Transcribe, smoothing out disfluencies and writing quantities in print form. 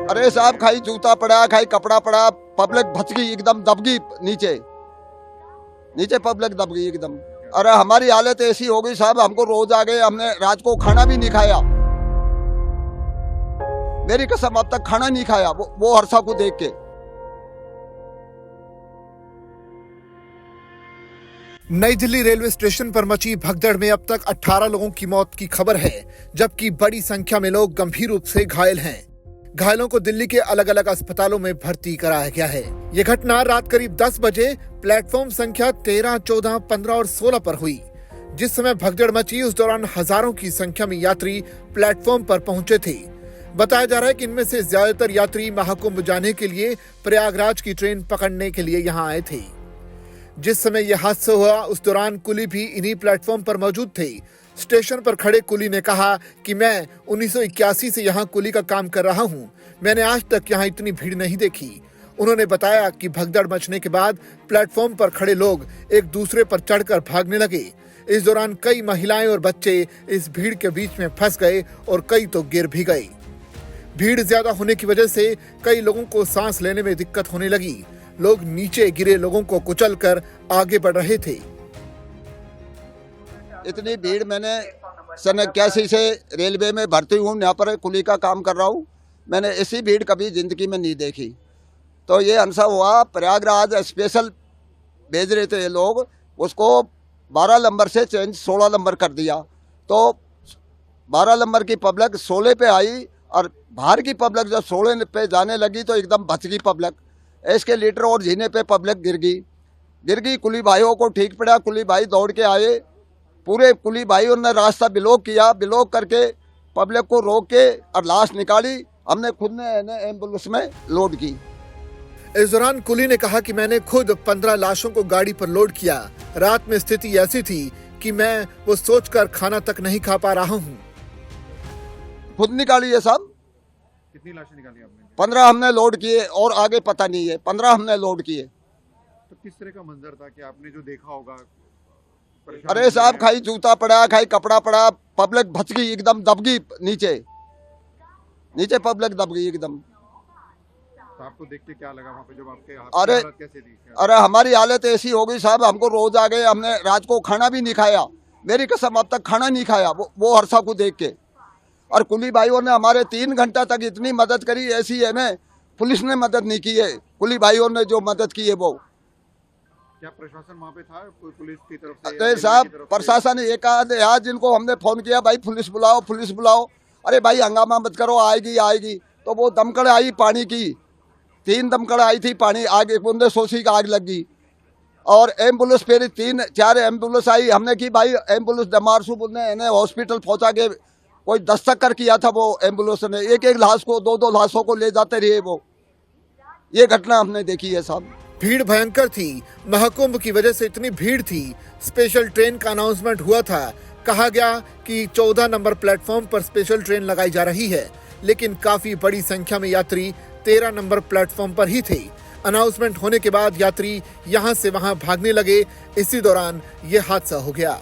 अरे साहब, खाई जूता पड़ा, खाई कपड़ा पड़ा, पब्लिक भच गई एकदम, दब गई नीचे नीचे पब्लिक दब गई एकदम। अरे हमारी हालत ऐसी हो गई साहब, हमको रोज आ गए, हमने रात को खाना भी नहीं खाया। मेरी कसम, अब तक खाना नहीं खाया वो हरसा को देख के। नई दिल्ली रेलवे स्टेशन पर मची भगदड़ में अब तक 18 लोगों की मौत की खबर है, जबकि बड़ी संख्या में लोग गंभीर रूप से घायल हैं। घायलों को दिल्ली के अलग अलग अस्पतालों में भर्ती कराया गया है। ये घटना रात करीब 10 बजे प्लेटफॉर्म संख्या 13, 14, 15 और 16 पर हुई। जिस समय भगदड़ मची उस दौरान हजारों की संख्या में यात्री प्लेटफॉर्म पर पहुंचे थे। बताया जा रहा है कि इनमें से ज्यादातर यात्री महाकुंभ जाने के लिए प्रयागराज की ट्रेन पकड़ने के लिए यहाँ आए थे। जिस समय यह हादसा हुआ उस दौरान कुली भी इन्हीं प्लेटफॉर्म पर मौजूद थे। स्टेशन पर खड़े कुली ने कहा कि मैं 1981 से यहाँ कुली का काम कर रहा हूँ, मैंने आज तक यहाँ इतनी भीड़ नहीं देखी। उन्होंने बताया कि भगदड़ मचने के बाद प्लेटफॉर्म पर खड़े लोग एक दूसरे पर चढ़कर भागने लगे। इस दौरान कई महिलाएं और बच्चे इस भीड़ के बीच में फंस गए और कई तो गिर भी गए। भीड़ ज्यादा होने की वजह से कई लोगों को सांस लेने में दिक्कत होने लगी। लोग नीचे गिरे लोगों को कुचलकर आगे बढ़ रहे थे। इतनी भीड़, मैंने सन 81 से रेलवे में भर्ती हूँ, यहाँ पर कुली का काम कर रहा हूँ, मैंने ऐसी भीड़ कभी जिंदगी में नहीं देखी। तो ये हादसा हुआ, प्रयागराज स्पेशल भेज रहे थे ये लोग, उसको 12 नंबर से चेंज 16 नंबर कर दिया। तो 12 नंबर की पब्लिक 16 पे आई और बाहर की पब्लिक जब 16 पे जाने लगी तो एकदम बच गई पब्लिक। एस्केलेटर और जीने पे पब्लिक गिर गई। कुली भाइयों को ठीक पड़ा, कुली भाई दौड़ के आए, पूरे कुली भाइयों ने रास्ता ब्लॉक किया, ब्लॉक करके पब्लिक को रोक के और लाश निकाली। हमने खुद ने एम्बुलेंस में लोड की। इस दौरान कुली ने कहा कि मैंने खुद 15 लाशों को गाड़ी पर लोड किया। रात में स्थिति ऐसी थी कि मैं वो सोचकर खाना तक नहीं खा पा रहा हूँ। खुद निकाली है साहब। कितनी लाशें निकाली आपने? 15 हमने लोड किए और आगे पता नहीं है, 15 हमने लोड किए। तो किस तरह का मंजर था कि आपने जो देखा होगा? अरे साहब, खाई जूता पड़ा, खाई कपड़ा पड़ा, पब्लिक भच गई एकदम, दब गई नीचे पब्लिक दब गई एकदम। तो आपको देख के क्या लगा वहाँ पे जब आपके हालत कैसे थी? अरे हमारी हालत ऐसी हो गई साहब, हमको रोज आ गए, हमने रात को खाना भी नहीं खाया। मेरी कसम, अब तक खाना नहीं खाया वो हरसा को देख के। और कुली भाइयों ने हमारे 3 घंटा तक इतनी मदद करी, ऐसी है में पुलिस ने मदद नहीं की है। कुली भाइयों ने जो मदद की है वो। क्या प्रशासन वहाँ पे था कोई पुलिस की तरफ से? अरे साहब, प्रशासन एक आध जिनको हमने फोन किया, भाई पुलिस बुलाओ। अरे भाई हंगामा मत करो, आएगी। तो वो दमकड़ आई पानी की, 3 दमकड़ आई थी पानी, आग बूंदे सोसी का आग लग गई। और एम्बुलेंस फिर 3-4 एम्बुलेंस आई। हमने की भाई एम्बुलेंस डमारसू ने इन्हें हॉस्पिटल पहुँचा के कोई 10 चक्कर किया था वो एम्बुलेंस ने, एक लाश को 2 लाशों को ले जाते रहे वो। ये घटना हमने देखी है साहब। भीड़ भयंकर थी। महाकुंभ की वजह से इतनी भीड़ थी। स्पेशल ट्रेन का अनाउंसमेंट हुआ था। कहा गया कि 14 नंबर प्लेटफॉर्म पर स्पेशल ट्रेन लगाई जा रही है, लेकिन काफी बड़ी संख्या में यात्री 13 नंबर प्लेटफॉर्म पर ही थे। अनाउंसमेंट होने के बाद यात्री यहां से वहां भागने लगे। इसी दौरान यह हादसा हो गया।